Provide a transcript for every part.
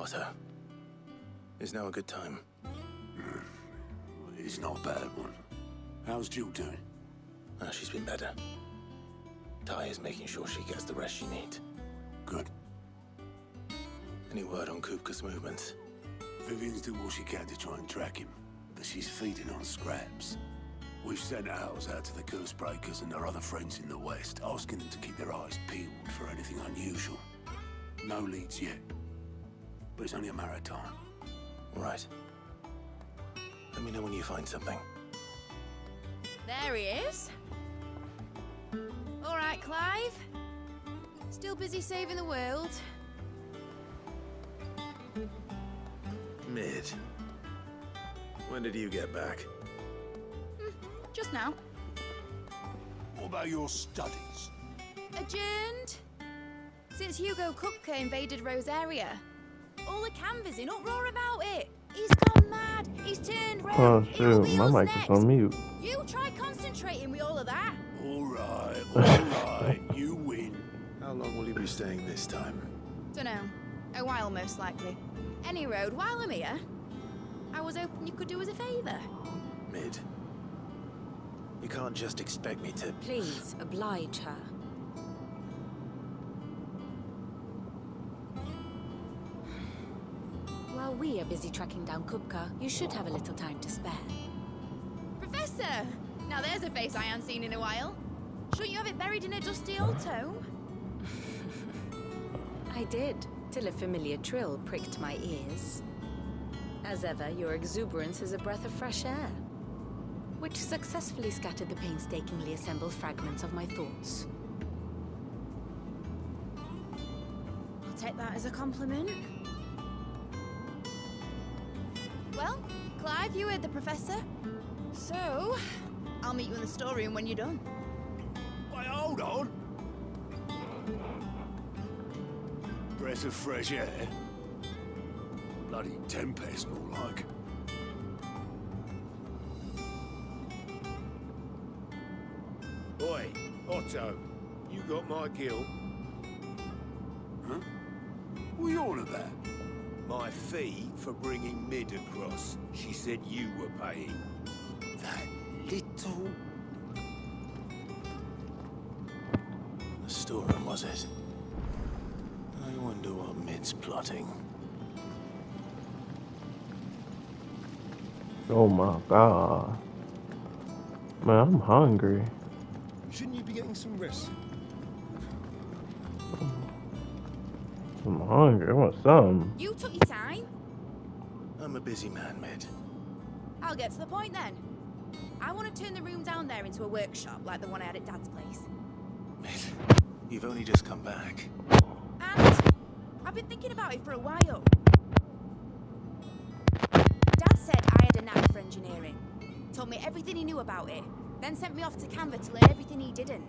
Otto. Is now a good time? It's not a bad one. How's Jill doing? Oh, she's been better. Ty is making sure she gets the rest she needs. Good. Any word on Kupka's movements? Vivian's doing what she can to try and track him, but she's feeding on scraps. We've sent ours out to the curse breakers and our other friends in the West, asking them to keep their eyes peeled for anything unusual. No leads yet, but it's only a matter of time. Right. Let me know when you find something. There he is. All right, Clive. Still busy saving the world. Mid. When did you get back? Just now. What about your studies? Adjourned. Since Hugo Kupka invaded Rosaria. All the canvas in uproar about it. He's gone mad. He's turned red. Oh shoot, my mic is on mute. You try concentrating with all of that. All right, you win. How long will you be staying this time? Dunno. A while, most likely. Any road, while I'm here, I was hoping you could do us a favour. Mid. You can't just expect me to... Please, oblige her. While we are busy tracking down Kupka, you should have a little time to spare. Professor! Now there's a face I haven't seen in a while. Shouldn't you have it buried in a dusty old tome? I did, till a familiar trill pricked my ears. As ever, your exuberance is a breath of fresh air, which successfully scattered the painstakingly assembled fragments of my thoughts. I'll take that as a compliment. Well, Clive, you heard the professor. So, I'll meet you in the storeroom when you're done. Wait, hold on. Breath of fresh air. Bloody tempest, more like. Oi, Otto, you got my guilt. Huh? What are you on about? My fee for bringing Mid across. She said you were paying. That little... The storeroom, was it? I wonder what Mid's plotting. Oh my god. Man, I'm hungry. Shouldn't you be getting some rest? I'm hungry. I want some. You took your time. I'm a busy man, Mid. I'll get to the point then. I want to turn the room down there into a workshop like the one I had at Dad's place. Mid, you've only just come back. And I've been thinking about it for a while. Dad said I had a knack for engineering. Told me everything he knew about it. Then sent me off to Canva to learn everything he didn't.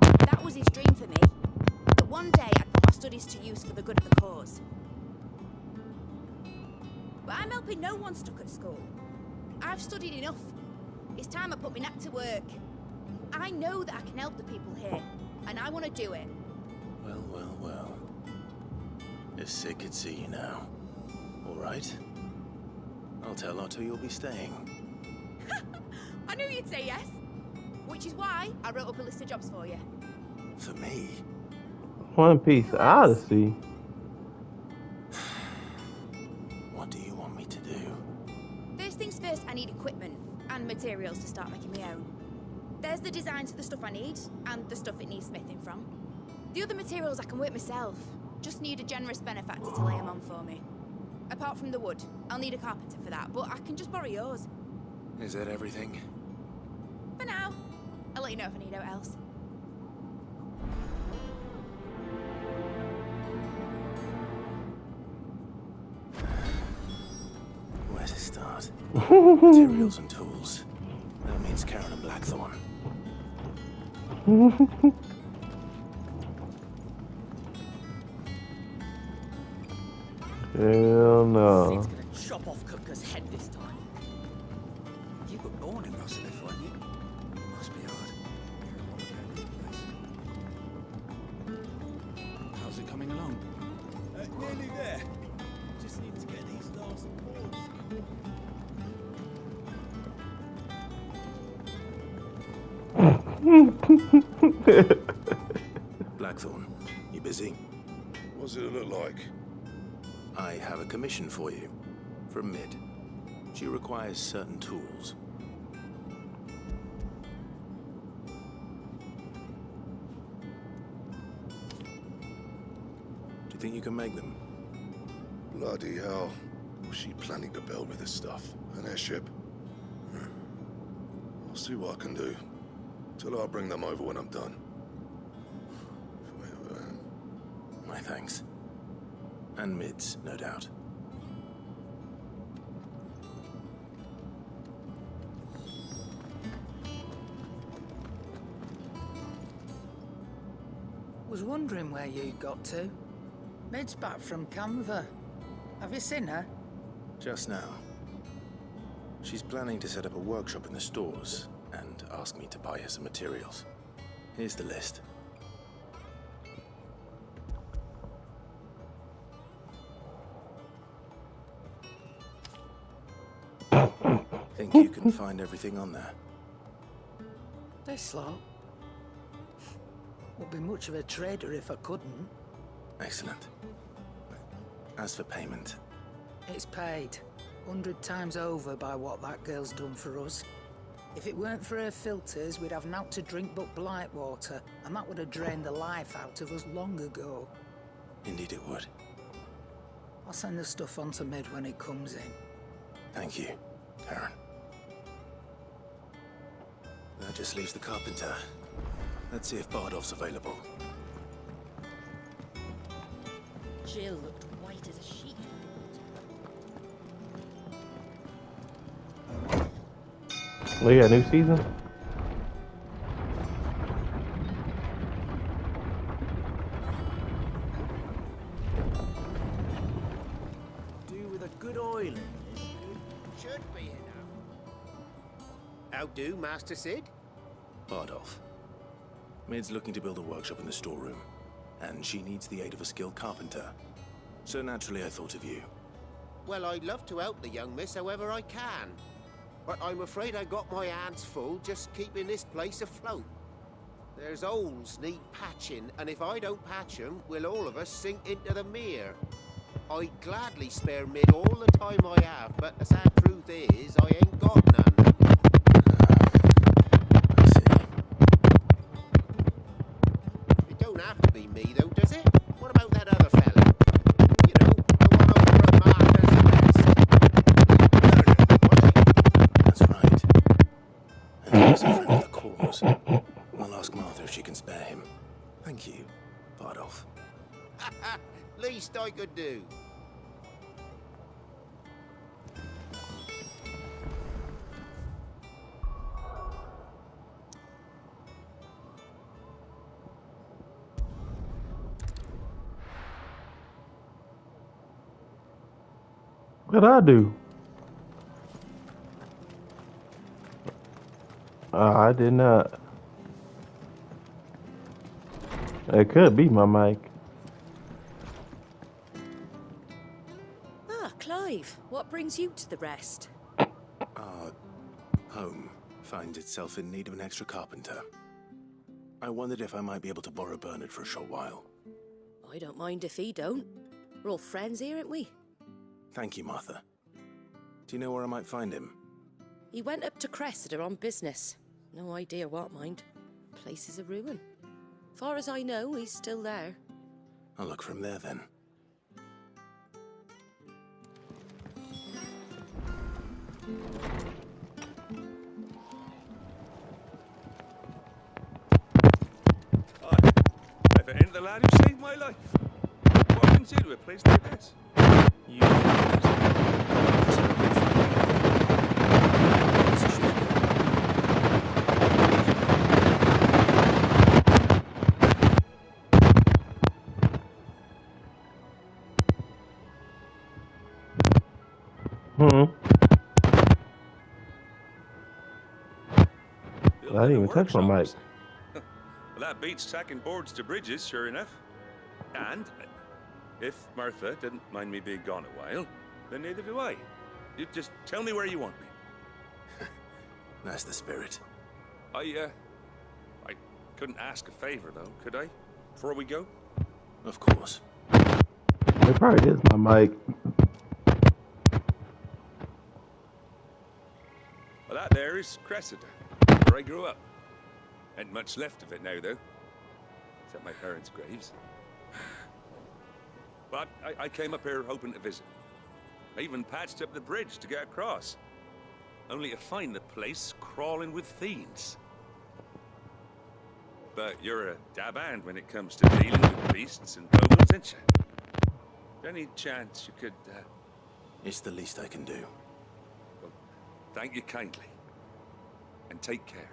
That was his dream for me. That one day I'd put my studies to use for the good of the cause. But I'm helping no one stuck at school. I've studied enough. It's time I put my knack to work. I know that I can help the people here, and I want to do it. Well, well, well. If Sid could see you now. All right. I'll tell Otto you'll be staying. I knew you'd say yes. Which is why I wrote up a list of jobs for you. For me? One Piece Odyssey. What do you want me to do? First things first, I need equipment and materials to start making my own. There's the designs for the stuff I need, and the stuff it needs smithing from. The other materials I can work myself. Just need a generous benefactor to lay them on for me. Apart from the wood, I'll need a carpenter for that, but I can just borrow yours. Is that everything? For now. I'll let you know if I need out else. Where to start? Materials and tools. That means Karen and Blackthorn. Hell no. Sid's gonna chop off Kupka's head this time. You were born in Russellif, weren't you? Must be hard. How's it coming along? Nearly there. Blackthorn, you busy? What does it look like? I have a commission for you. From Mid. She requires certain tools. Do you think you can make them? Bloody hell. What's she planning to build with this stuff? An airship? I'll see what I can do. Tell her I'll bring them over when I'm done. My thanks. And Mid's, no doubt. Was wondering where you got to. Mid's back from Canva. Have you seen her? Just now. She's planning to set up a workshop in the stores and ask me to buy her some materials. Here's the list. Think you can find everything on there? This lot. Would be much of a trader if I couldn't. Excellent. As for payment, It's paid 100 times over by what that girl's done for us. If it weren't for her filters, we'd have naught to drink but blight water, and that would have drained the life out of us long ago. indeed it would. I'll send the stuff on to Mid when it comes in. Thank you, Karen. That just leaves the carpenter. Let's see if Bardolph's available. Jill looked white as a sheet. Oh yeah, new season? Do with a good oiling. Should be enough. How do, Master Sid? Bardolph. Mid's looking to build a workshop in the storeroom, and she needs the aid of a skilled carpenter. So naturally I thought of you. Well, I'd love to help the young miss however I can. But I'm afraid I got my hands full just keeping this place afloat. There's holes need patching, and if I don't patch them, we'll all of us sink into the mere. I'd gladly spare Mid all the time I have, but the sad truth is, I ain't got none. I see. It don't have to be me, though, does it? What about that other fella? You know, the one over at Martha's Rest. Murder, was it? That's right. And he was a friend of the cause. I'll ask Martha if she can spare him. Thank you, Bardolph. Least I could do. What'd I do? I did not. It could be my mic. Ah, Clive, what brings you to the rest? Our home finds itself in need of an extra carpenter. I wondered if I might be able to borrow Bernard for a short while. I don't mind if he don't. We're all friends here, aren't we? Thank you, Martha. Do you know where I might find him? He went up to Cressida on business. No idea what, mind. Place is a ruin. Far as I know, he's still there. I'll look for him there then. If it ain't the lad who saved my life. What brings you to a place like this? You did it. Officer of I didn't even touch my mic. Well, that beats tacking boards to bridges, sure enough. And if Martha didn't mind me being gone a while, then neither do I. You just tell me where you want me. That's the spirit. I couldn't ask a favor, though, could I? Before we go? Of course. It probably is my mic. Well, that there is Cressida, where I grew up. Ain't much left of it now, though. Except my parents' graves. But I came up here hoping to visit. I even patched up the bridge to get across. Only to find the place crawling with fiends. But you're a dab hand when it comes to dealing with beasts and bogles, ain't you? Any chance you could, It's the least I can do. Well, thank you kindly. And take care.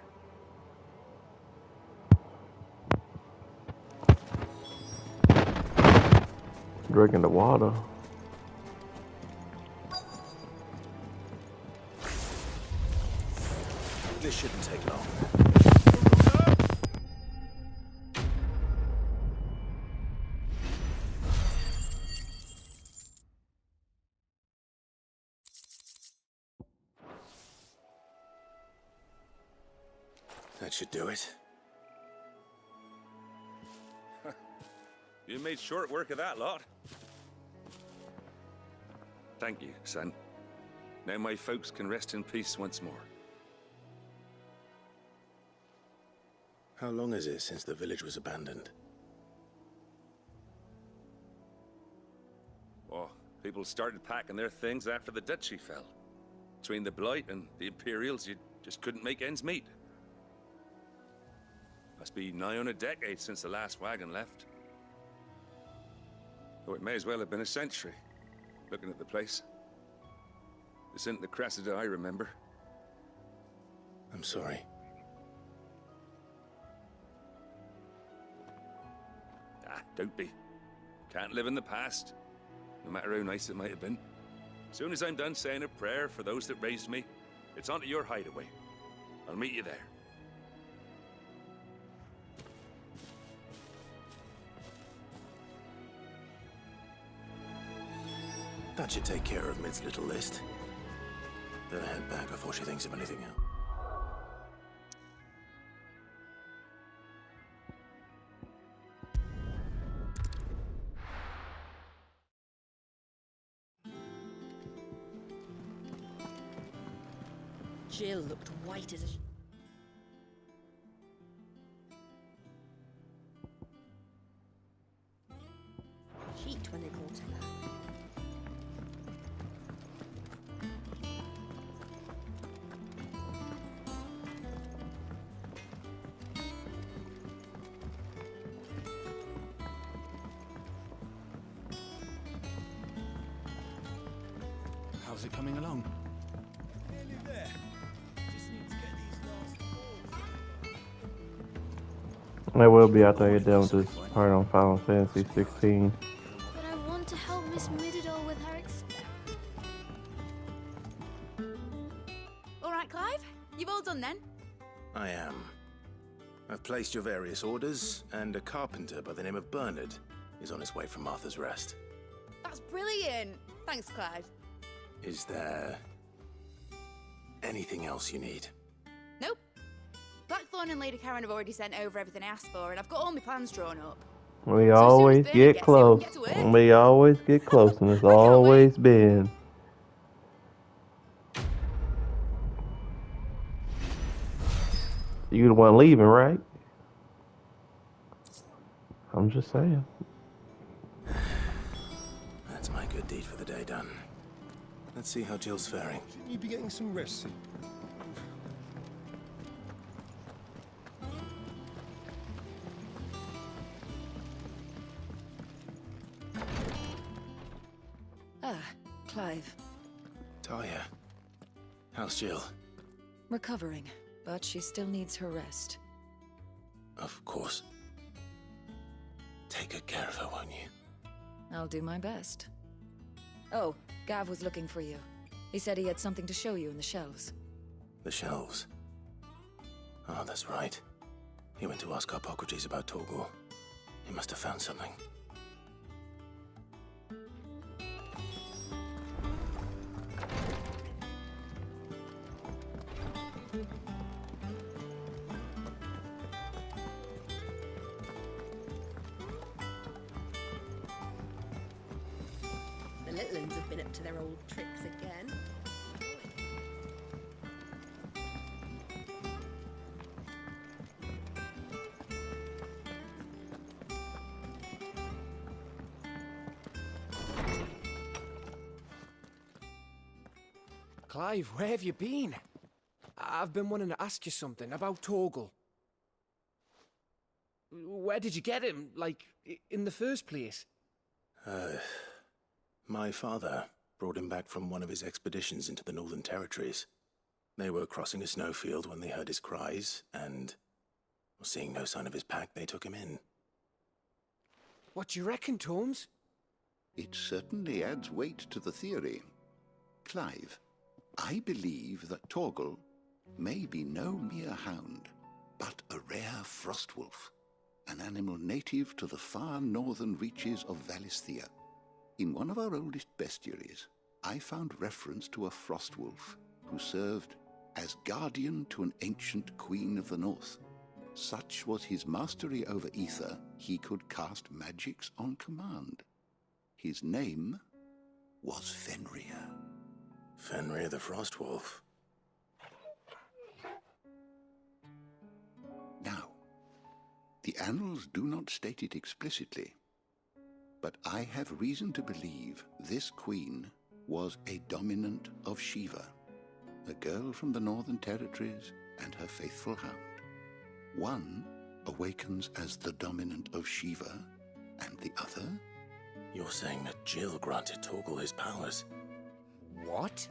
Drinking the water. This shouldn't take long. That should do it. You made short work of that lot. Thank you, son. Now my folks can rest in peace once more. How long is it since the village was abandoned? Oh, people started packing their things after the duchy fell. Between the Blight and the Imperials, you just couldn't make ends meet. Must be nigh on a decade since the last wagon left. Though it may as well have been a century, looking at the place. This isn't the Cressida I remember. I'm sorry. Ah, don't be. Can't live in the past, no matter how nice it might have been. As soon as I'm done saying a prayer for those that raised me, it's onto your hideaway. I'll meet you there. That should take care of Mid's little list. Better head back before she thinks of anything else. Jill looked white as a... sheet when they brought her back. How's it coming along? Nearly there. Just need to get these last balls. I will be after I get done with this part on Final Fantasy 16. But I want to help Miss Mididor with her experiment. All right, Clive. You've all done then? I am. I've placed your various orders, and a carpenter by the name of Bernard is on his way from Martha's Rest. That's brilliant. Thanks, Clive. Is there anything else you need? Nope. Blackthorn and Lady Karen have already sent over everything I asked for, and I've got all my plans drawn up. We always get close. We always get close, and it's always been. You the one leaving, right? I'm just saying. That's my good deed for the day done. Let's see how Jill's faring. You'd be getting some rest soon. Ah, Clive. Talia, how's Jill? Recovering, but she still needs her rest. Of course. Take good care of her, won't you? I'll do my best. Oh, Gav was looking for you. He said he had something to show you in the shelves. The shelves. Oh, that's right. He went to ask Harpocrates about Torgor. He must have found something. elves have been up to their old tricks again. Clive, where have you been? I've been wanting to ask you something about Torgal. Where did you get him, like, in the first place? My father brought him back from one of his expeditions into the Northern Territories. They were crossing a snowfield when they heard his cries, and seeing no sign of his pack, they took him in. What do you reckon, Torms? It certainly adds weight to the theory. Clive, I believe that Torgal may be no mere hound, but a rare frostwolf, an animal native to the far northern reaches of Valisthea. In one of our oldest bestiaries, I found reference to a frostwolf who served as guardian to an ancient queen of the north. Such was his mastery over ether, he could cast magics on command. His name was Fenrir. Fenrir the Frostwolf. Now, the annals do not state it explicitly, but I have reason to believe this queen was a dominant of Shiva, a girl from the Northern Territories and her faithful hound. One awakens as the dominant of Shiva, and the other? You're saying that Jill granted Torgal his powers? What?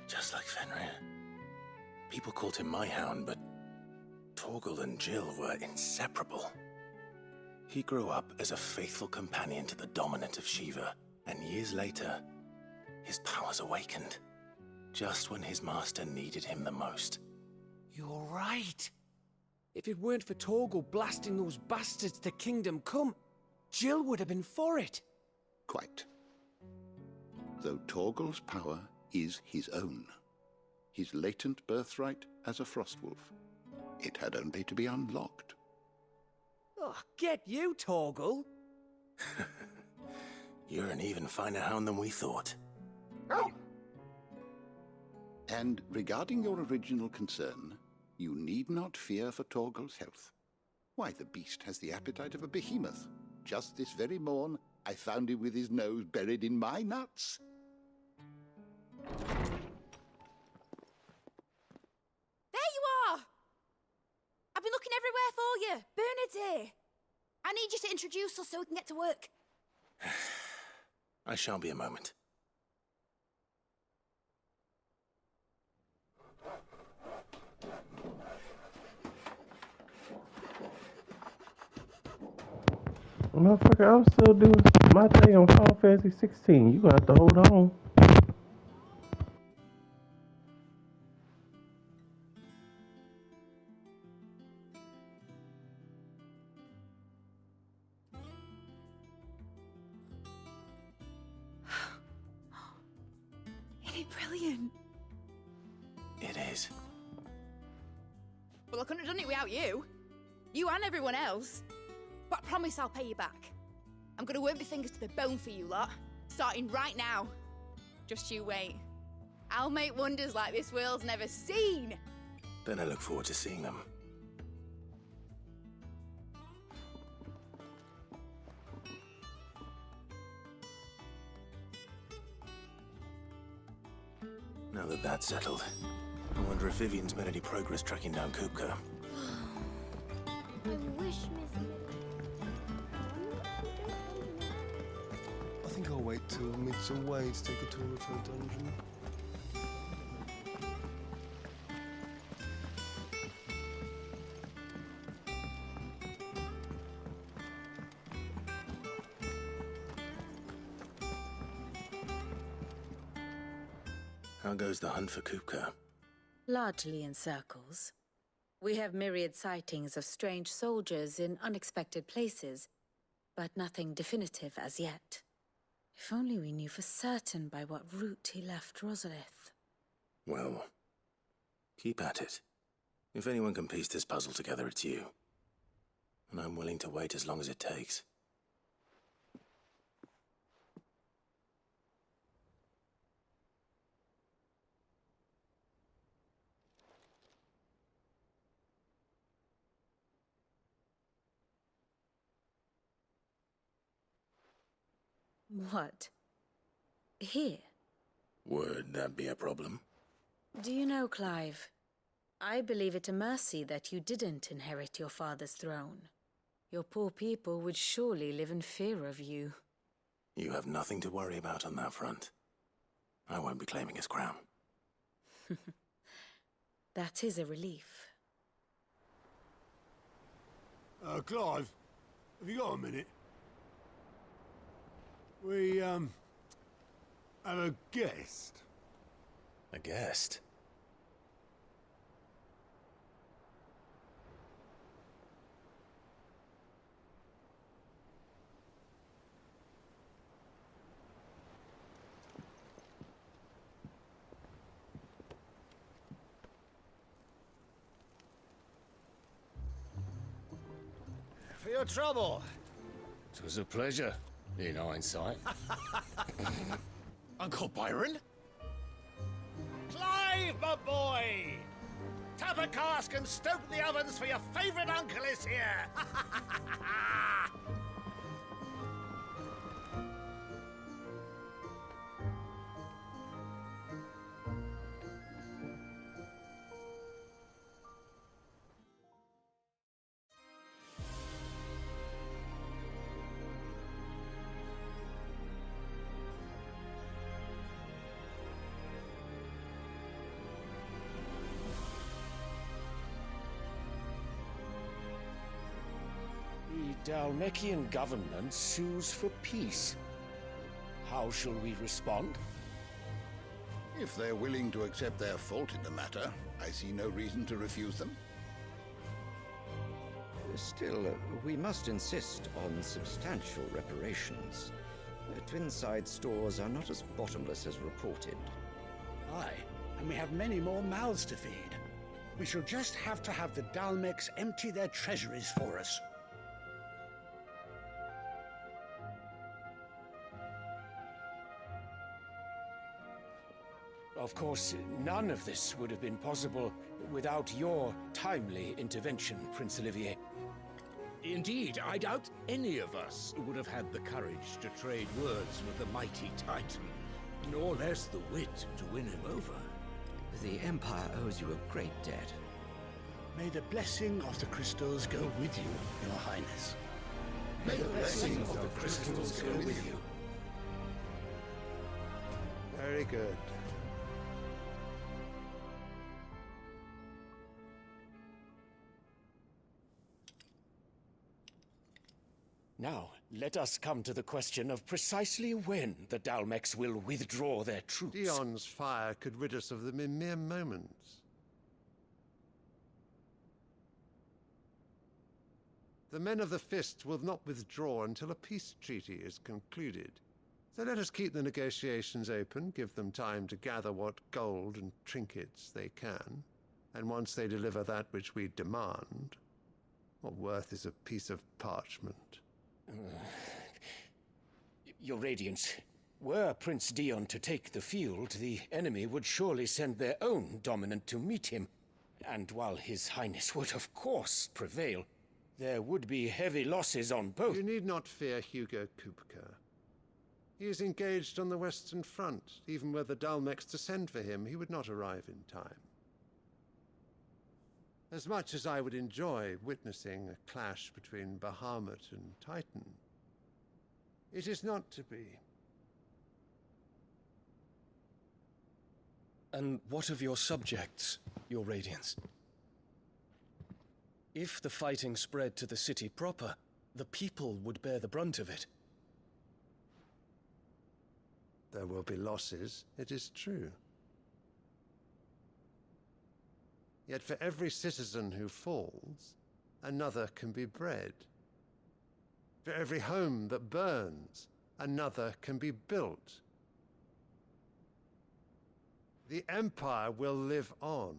Just like Fenrir. People called him my hound, but Torgal and Jill were inseparable. He grew up as a faithful companion to the dominant of Shiva, and years later, his powers awakened, just when his master needed him the most. You're right. If it weren't for Torgal blasting those bastards to Kingdom Come, Jill would have been for it. Quite. Though Torgal's power is his own, his latent birthright as a Frostwolf, it had only to be unlocked. Oh, get you, Torgal! You're an even finer hound than we thought. And regarding your original concern, you need not fear for Torgal's health. Why, the beast has the appetite of a behemoth. Just this very morn, I found him with his nose buried in my nuts. There you are! I've been looking everywhere for you. Bernard's here. I need you to introduce us so we can get to work. I shan't be a moment. Motherfucker, I'm still doing my thing on Final Fantasy 16. You gonna have to hold on. Isn't it brilliant? It is. Well, I couldn't have done it without you. You and everyone else. But I promise I'll pay you back. I'm gonna work my fingers to the bone for you lot, starting right now. Just you wait. I'll make wonders like this world's never seen. Then I look forward to seeing them. Now that that's settled, I wonder if Vivian's made any progress tracking down Kupka. I wish Miss... I think I'll wait till Mid's away to take a tour of her dungeon. How goes the hunt for Kupka? Largely in circles. We have myriad sightings of strange soldiers in unexpected places, but nothing definitive as yet. If only we knew for certain by what route he left Rosalith. Well, keep at it. If anyone can piece this puzzle together, it's you. And I'm willing to wait as long as it takes. What? Here? Would that be a problem? Do you know, Clive, I believe it a mercy that you didn't inherit your father's throne. Your poor people would surely live in fear of you. You have nothing to worry about on that front. I won't be claiming his crown. That is a relief. Clive, have you got a minute? We, have a guest. A guest? For your trouble. It was a pleasure, in hindsight. Uncle Byron? Clive, my boy! Tap a cask and stoke the ovens, for your favourite uncle is here! The Dalmekian government sues for peace. How shall we respond? If they're willing to accept their fault in the matter, I see no reason to refuse them. Still, we must insist on substantial reparations. Twinside stores are not as bottomless as reported. Aye, and we have many more mouths to feed. We shall just have to have the Dalmeks empty their treasuries for us. Of course, none of this would have been possible without your timely intervention, Prince Olivier. Indeed, I doubt any of us would have had the courage to trade words with the mighty Titan, nor less the wit to win him over. The Empire owes you a great debt. May the blessing of the crystals go with you, Your Highness. May the blessing of the crystals go with you. Very good. Now, let us come to the question of precisely when the Dalmeks will withdraw their troops. Dion's fire could rid us of them in mere moments. The men of the Fist will not withdraw until a peace treaty is concluded. So let us keep the negotiations open, give them time to gather what gold and trinkets they can, and once they deliver that which we demand, what worth is a piece of parchment? Your Radiance, were Prince Dion to take the field, the enemy would surely send their own dominant to meet him. And while His Highness would of course prevail, there would be heavy losses on both. You need not fear Hugo Kupka. He is engaged on the Western Front. Even were the Dalmeks to send for him, he would not arrive in time. As much as I would enjoy witnessing a clash between Bahamut and Titan, it is not to be. And what of your subjects, Your Radiance? If the fighting spread to the city proper, the people would bear the brunt of it. There will be losses, it is true. Yet for every citizen who falls, another can be bred. For every home that burns, another can be built. The Empire will live on.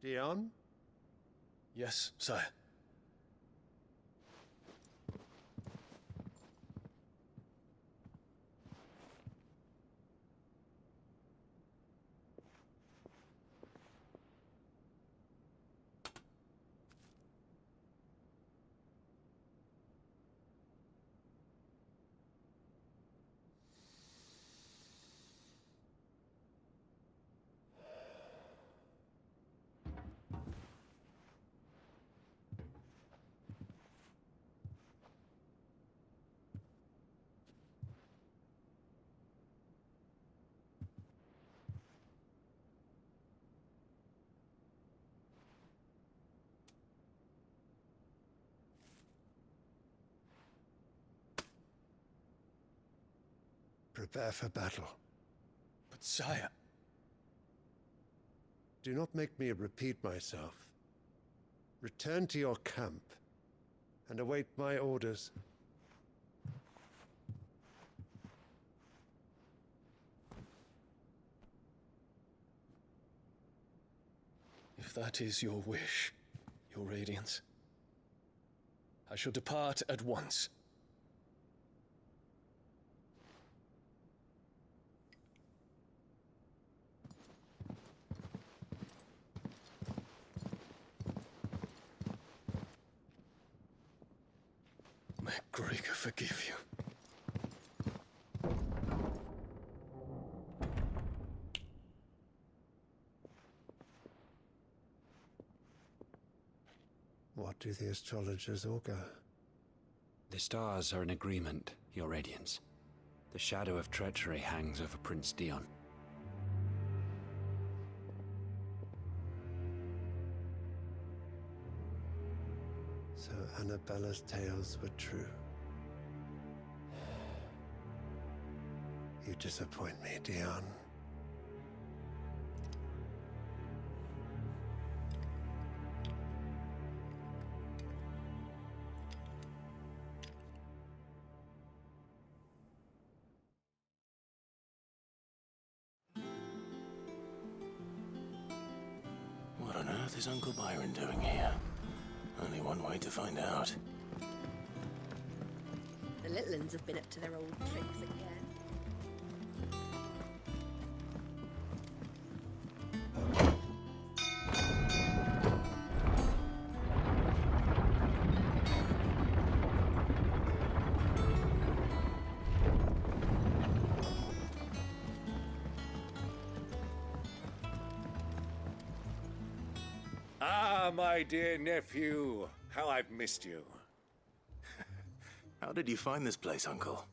Dion? Yes, sire. Prepare for battle. But sire... Do not make me repeat myself. Return to your camp and await my orders. If that is your wish, Your Radiance, I shall depart at once. May Gregor forgive you. What do the astrologers augur? The stars are in agreement, Your Radiance. The shadow of treachery hangs over Prince Dion. So Annabella's tales were true. You disappoint me, Dion. What on earth is Uncle Byron doing here? Only one way to find out. The little uns have been up to their old tricks again. Ah, my dear nephew, how I've missed you. How did you find this place, Uncle?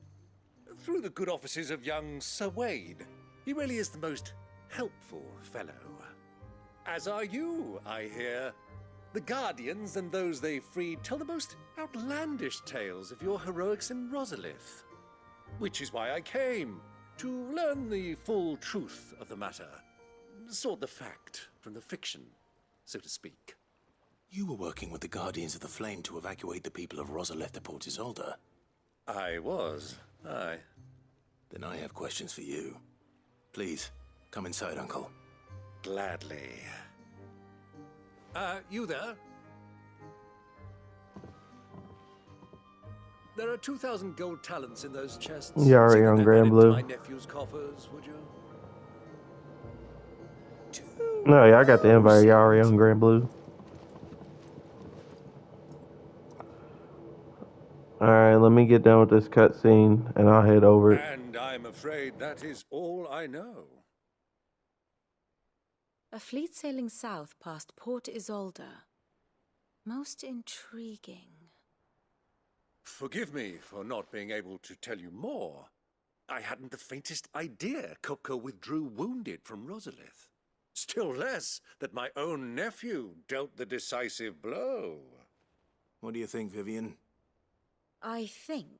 Through the good offices of young Sir Wade. He really is the most helpful fellow. As are you, I hear. The Guardians and those they freed tell the most outlandish tales of your heroics in Rosalith. Which is why I came, to learn the full truth of the matter. Sort the fact from the fiction, so to speak. You were working with the Guardians of the Flame to evacuate the people of Rosalith to Port Isolde. I was, aye. Then I have questions for you. Please, come inside, Uncle. Gladly. You there? There are 2,000 gold talents in those chests. Yari on Grand Blue. My nephew's coffers, would you? No, yeah, I got the invite. Yari on Grand Blue. Alright, let me get done with this cutscene and I'll head over it. And I'm afraid that is all I know. A fleet sailing south past Port Isolde. Most intriguing. Forgive me for not being able to tell you more. I hadn't the faintest idea Kupka withdrew wounded from Rosalith. Still less that my own nephew dealt the decisive blow. What do you think, Vivian? I think,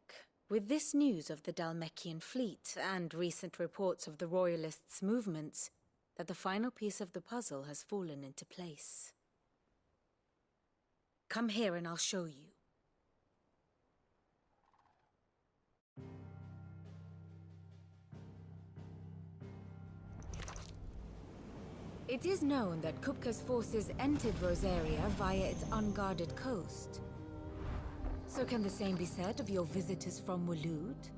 with this news of the Dhalmekian fleet and recent reports of the Royalists' movements, that the final piece of the puzzle has fallen into place. Come here and I'll show you. It is known that Kupka's forces entered Rosaria via its unguarded coast. So can the same be said of your visitors from Waloed?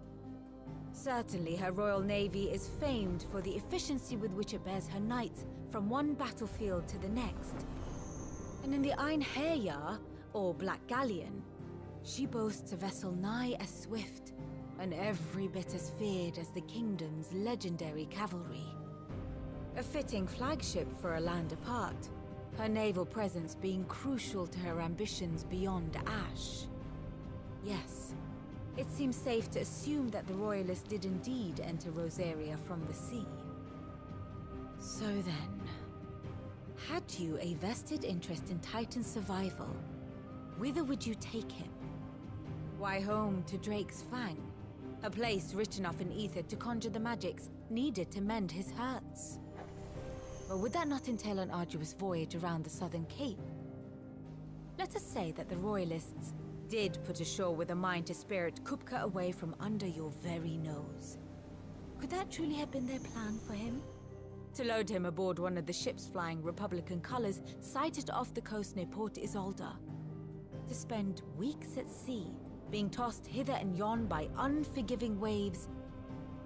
Certainly her Royal Navy is famed for the efficiency with which it bears her knights from one battlefield to the next. And in the Einherjar, or Black Galleon, she boasts a vessel nigh as swift, and every bit as feared as the kingdom's legendary cavalry. A fitting flagship for a land apart, her naval presence being crucial to her ambitions beyond Ash. Yes, it seems safe to assume that the Royalists did indeed enter Rosaria from the sea. So then, had you a vested interest in Titan's survival, whither would you take him? Why home to Drake's Fang? A place rich enough in ether to conjure the magics needed to mend his hurts. But would that not entail an arduous voyage around the southern cape? Let us say that the Royalists did put ashore with a mind to spirit Kupka away from under your very nose. Could that truly have been their plan for him? To load him aboard one of the ships flying Republican colors sighted off the coast near Port Isolde. To spend weeks at sea, being tossed hither and yon by unforgiving waves,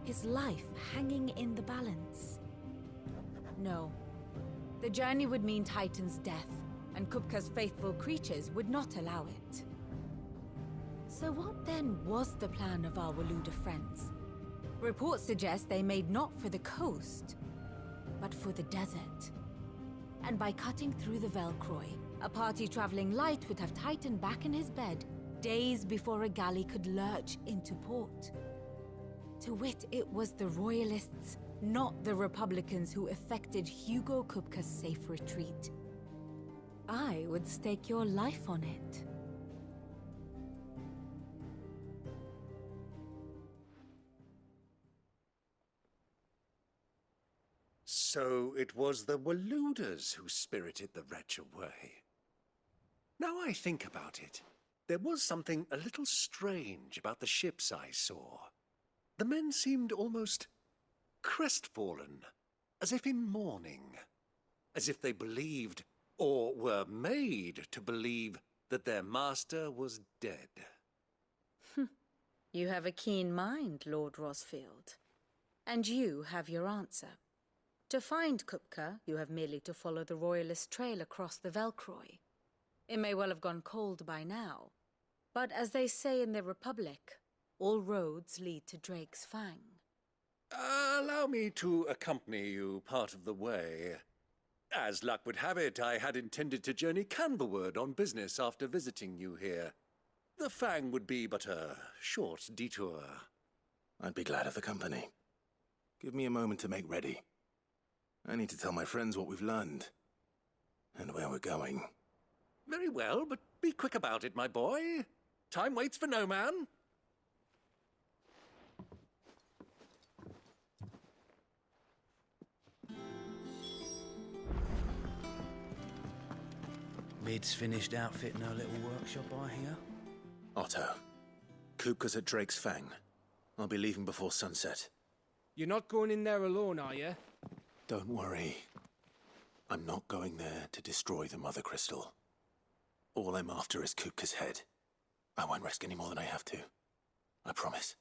his life hanging in the balance. No. The journey would mean Titan's death, and Kupka's faithful creatures would not allow it. So what then was the plan of our Waluda friends? Reports suggest they made not for the coast, but for the desert. And by cutting through the Velcroy, a party traveling light would have Titan back in his bed days before a galley could lurch into port. To wit, it was the Royalists, not the Republicans, who effected Hugo Kupka's safe retreat. I would stake your life on it. So it was the Waludas who spirited the wretch away. Now I think about it, there was something a little strange about the ships I saw. The men seemed almost crestfallen, as if in mourning, as if they believed, or were made to believe, that their master was dead. You have a keen mind, Lord Rosfield. And you have your answer. To find Kupka, you have merely to follow the Royalist trail across the Velcroy. It may well have gone cold by now, but as they say in the Republic, all roads lead to Drake's Fang. Allow me to accompany you part of the way. As luck would have it, I had intended to journey Canberward on business after visiting you here. The Fang would be but a short detour. I'd be glad of the company. Give me a moment to make ready. I need to tell my friends what we've learned, and where we're going. Very well, but be quick about it, my boy. Time waits for no man. Mid's finished outfitting her little workshop, I hear. Otto, Kupka's at Drake's Fang. I'll be leaving before sunset. You're not going in there alone, are you? Don't worry. I'm not going there to destroy the Mother Crystal. All I'm after is Kupka's head. I won't risk any more than I have to. I promise.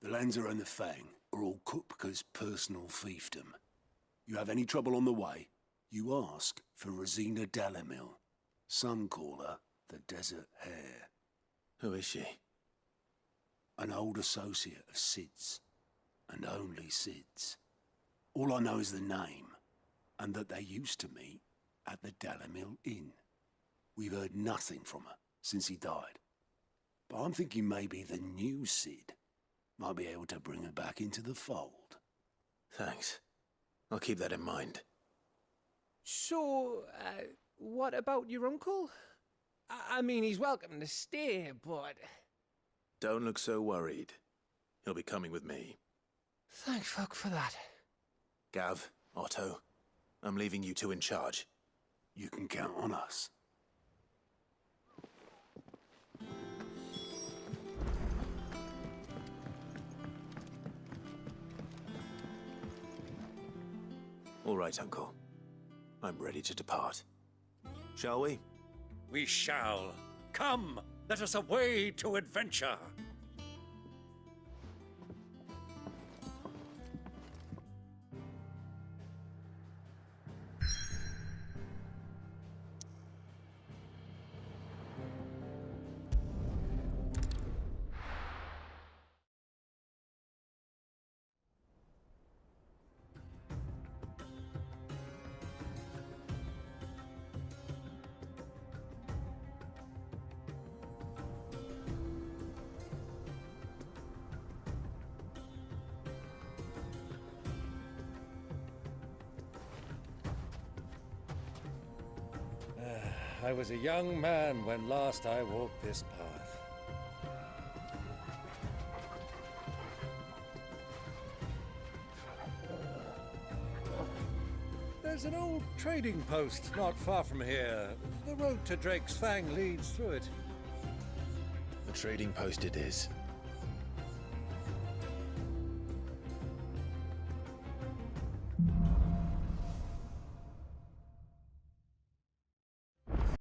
The Lanza and the Fang are all Kupka's personal fiefdom. You have any trouble on the way, you ask for Rosina Dalamil. Some call her the Desert Hare. Who is she? An old associate of Sid's, and only Sid's. All I know is the name, and that they used to meet at the Dalamil Inn. We've heard nothing from her since he died. But I'm thinking maybe the new Sid might be able to bring her back into the fold. Thanks. I'll keep that in mind. So, what about your uncle? I mean, he's welcome to stay, but... Don't look so worried. He'll be coming with me. Thank fuck for that. Gav, Otto, I'm leaving you two in charge. You can count on us. All right, Uncle. I'm ready to depart. Shall we? We shall. Come, let us away to adventure. I was a young man when last I walked this path. There's an old trading post not far from here. The road to Drake's Fang leads through it. The trading post it is.